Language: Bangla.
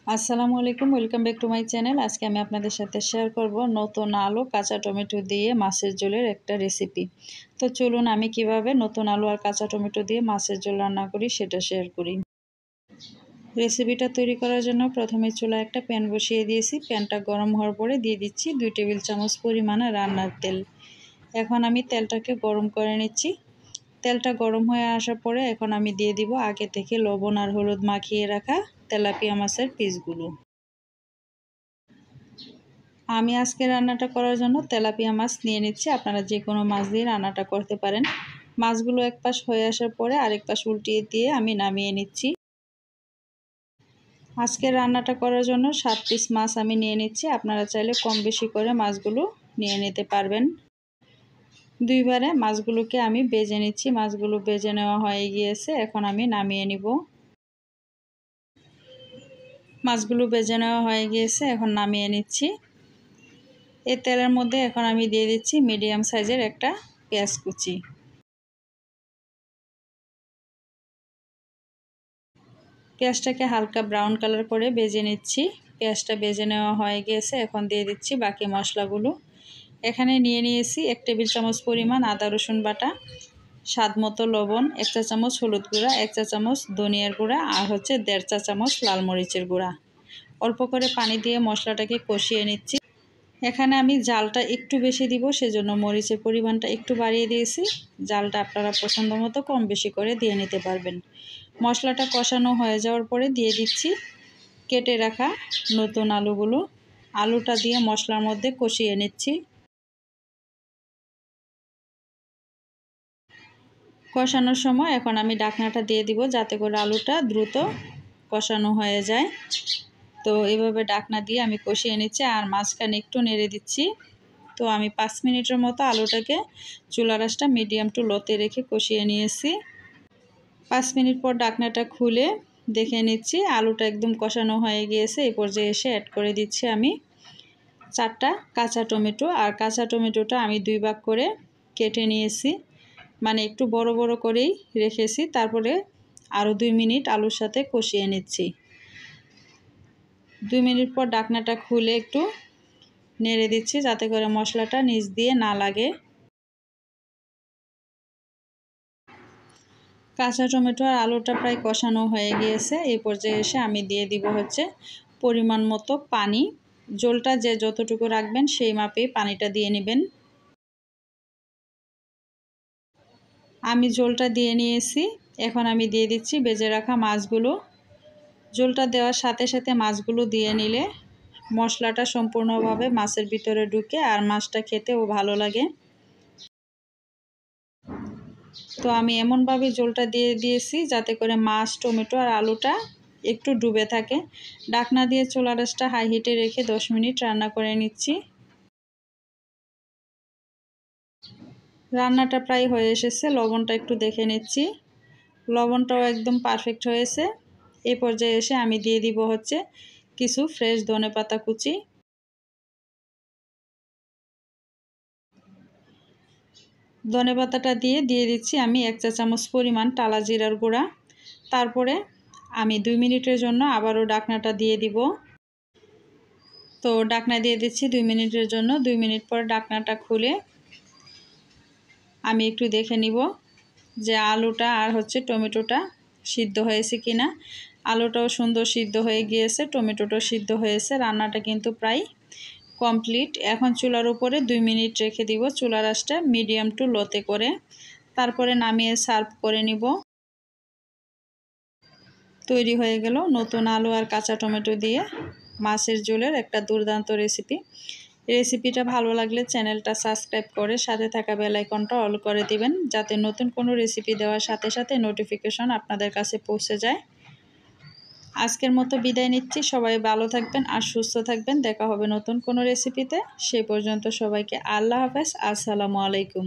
আসসালামু আলাইকুম, welcome back to my channel. আজকে আমি আপনাদের সাথে শেয়ার করব নতুন আলু কাঁচা টমেটো দিয়ে মাছের ঝোলের একটা রেসিপি। তো চলুন আমি কিভাবে নতুন আলু আর কাঁচা টমেটো দিয়ে মাছের ঝোল রান্না করি সেটা শেয়ার করি। রেসিপিটা তৈরি করার জন্য প্রথমে চুলায় একটা প্যান বসিয়ে দিয়েছি। প্যানটা গরম হওয়ার পরে দিয়ে দিচ্ছি 2 টেবিল চামচ পরিমাণে রান্নার তেল। এখন আমি তেলটাকে গরম করে নিচ্ছি। তেলটা গরম হয়ে আসার পরে এখন আমি দিয়ে দিব আগে থেকে লবণ আর হলুদ মাখিয়ে রাখা তেলাপিয়া মাছের পিসগুলো। আমি আজকে রান্নাটা করার জন্য তেলাপিয়া মাছ নিয়ে নিচ্ছি। আপনারা যে কোনো মাছ দিয়ে রান্নাটা করতে পারেন। মাছগুলো এক পাশ হয়ে আসার পরে আরেক পাশ উল্টিয়ে দিয়ে আমি নামিয়ে নিচ্ছি। আজকে রান্নাটা করার জন্য 7 পিস মাছ আমি নিয়ে নিচ্ছি। আপনারা চাইলে কম বেশি করে মাছগুলো নিয়ে নিতে পারবেন। দুইবারে মাছগুলোকে আমি ভেজে নিচ্ছি। মাছগুলো ভেজে নেওয়া হয়ে গিয়েছে, এখন আমি নামিয়ে নিব। মাছগুলো ভেজে নেওয়া হয়ে গিয়েছে, এখন নামিয়ে নিচ্ছি। এই তেলের মধ্যে এখন আমি দিয়ে দিচ্ছি মিডিয়াম সাইজের একটা পেঁয়াজ কুচি। পেঁয়াজটাকে হালকা ব্রাউন কালার করে ভেজে নিচ্ছি। পেঁয়াজটা ভেজে নেওয়া হয়ে গিয়েছে, এখন দিয়ে দিচ্ছি বাকি মশলাগুলো। এখানে নিয়ে নিয়েছি 1 টেবিল চামচ পরিমাণ আদা রসুন বাটা, স্বাদ মতো লবণ, 1 চা চামচ হলুদ গুঁড়া, 1 চা চামচ ধনিয়ার গুঁড়া আর 1.5 চা চামচ লাল মরিচের গুঁড়া। অল্প করে পানি দিয়ে মশলাটাকে কষিয়ে নিচ্ছি। এখানে আমি জালটা একটু বেশি দিব, সেজন্য মরিচের পরিমাণটা একটু বাড়িয়ে দিয়েছি। জালটা আপনারা পছন্দ মতো কম বেশি করে দিয়ে নিতে পারবেন। মশলাটা কষানো হয়ে যাওয়ার পরে দিয়ে দিচ্ছি কেটে রাখা নতুন আলুগুলো। আলুটা দিয়ে মশলার মধ্যে কষিয়ে নিচ্ছি। কষানোর সময় এখন আমি ঢাকনাটা দিয়ে দিব, যাতে করে আলুটা দ্রুত কষানো হয়ে যায়। তো এইভাবে ঢাকনা দিয়ে আমি কষিয়ে নিচ্ছি আর মাঝখানে একটু নেড়ে দিচ্ছি। তো আমি 5 মিনিটের মতো আলুটাকে চুলার আঁচটা মিডিয়াম টু লোতে রেখে কষিয়ে নিয়েছি। 5 মিনিট পর ঢাকনাটা খুলে দেখে নিচ্ছি আলুটা একদম কষানো হয়ে গিয়েছে। এই পর্যায়ে এসে অ্যাড করে দিচ্ছি আমি 4টা কাঁচা টমেটো। আর কাঁচা টমেটোটা আমি 2 ভাগ করে কেটে নিয়েছি, মানে একটু বড় বড় করেই রেখেছি। তারপরে আরও 2 মিনিট আলুর সাথে কষিয়ে নিচ্ছি। 2 মিনিট পর ঢাকনাটা খুলে একটু নেড়ে দিচ্ছি, যাতে করে মশলাটা নিচ দিয়ে না লাগে। কাঁচা টমেটো আর আলুটা প্রায় কষানো হয়ে গিয়েছে। এই পর্যায়ে এসে আমি দিয়ে দিব পরিমাণ মতো পানি। ঝোলটা যে যতটুকু রাখবেন সেই মাপেই পানিটা দিয়ে নেবেন। আমি ঝোলটা দিয়ে নিয়েছি, এখন আমি দিয়ে দিচ্ছি ভেজে রাখা মাছগুলো। ঝোলটা দেওয়ার সাথে সাথে মাছগুলো দিয়ে নিলে মশলাটা সম্পূর্ণভাবে মাছের ভিতরে ঢুকে আর মাছটা খেতেও ভালো লাগে। তো আমি এমনভাবে ঝোলটা দিয়ে দিয়েছি যাতে করে মাছ, টমেটো আর আলুটা একটু ডুবে থাকে। ঢাকনা দিয়ে চুলার আঁচটা হাই হিটে রেখে 10 মিনিট রান্না করে নিচ্ছি। রান্নাটা প্রায় হয়ে এসেছে, লবণটা একটু দেখে নিচ্ছি। লবণটাও একদম পারফেক্ট হয়েছে। এই পর্যায়ে এসে আমি দিয়ে দিব কিছু ফ্রেশ ধনেপাতা কুচি। ধনেপাতাটা দিয়ে দিচ্ছি আমি 1 চা চামচ পরিমাণ টালা জিরার গুঁড়া। তারপরে আমি 2 মিনিটের জন্য আবারও ঢাকনাটা দিয়ে দিব। তো ঢাকনা দিয়ে দিচ্ছি 2 মিনিটের জন্য। 2 মিনিট পর ঢাকনাটা খুলে আমি একটু দেখে নিব যে আলুটা আর টমেটোটা সিদ্ধ হয়েছে কিনা। আলুটাও সুন্দর সিদ্ধ হয়ে গিয়েছে, টমেটোটাও সিদ্ধ হয়েছে। রান্নাটা কিন্তু প্রায় কমপ্লিট। এখন চুলার উপরে 2 মিনিট রেখে দিব, চুলার আঁচটা মিডিয়াম টু লোতে করে। তারপরে নামিয়ে সার্ভ করে নিব। তৈরি হয়ে গেল নতুন আলু আর কাঁচা টমেটো দিয়ে মাছের ঝোলের একটা দুর্দান্ত রেসিপি। রেসিপিটা ভালো লাগলে চ্যানেলটা সাবস্ক্রাইব করে সাথে থাকা বেল আইকনটা অল করে দিবেন, যাতে নতুন কোনো রেসিপি দেওয়ার সাথে সাথে নোটিফিকেশন আপনাদের কাছে পৌঁছে যায়। আজকের মতো বিদায় নিচ্ছি। সবাই ভালো থাকবেন আর সুস্থ থাকবেন। দেখা হবে নতুন কোনো রেসিপিতে। সেই পর্যন্ত সবাইকে আল্লাহ হাফেজ। আসসালামু আলাইকুম।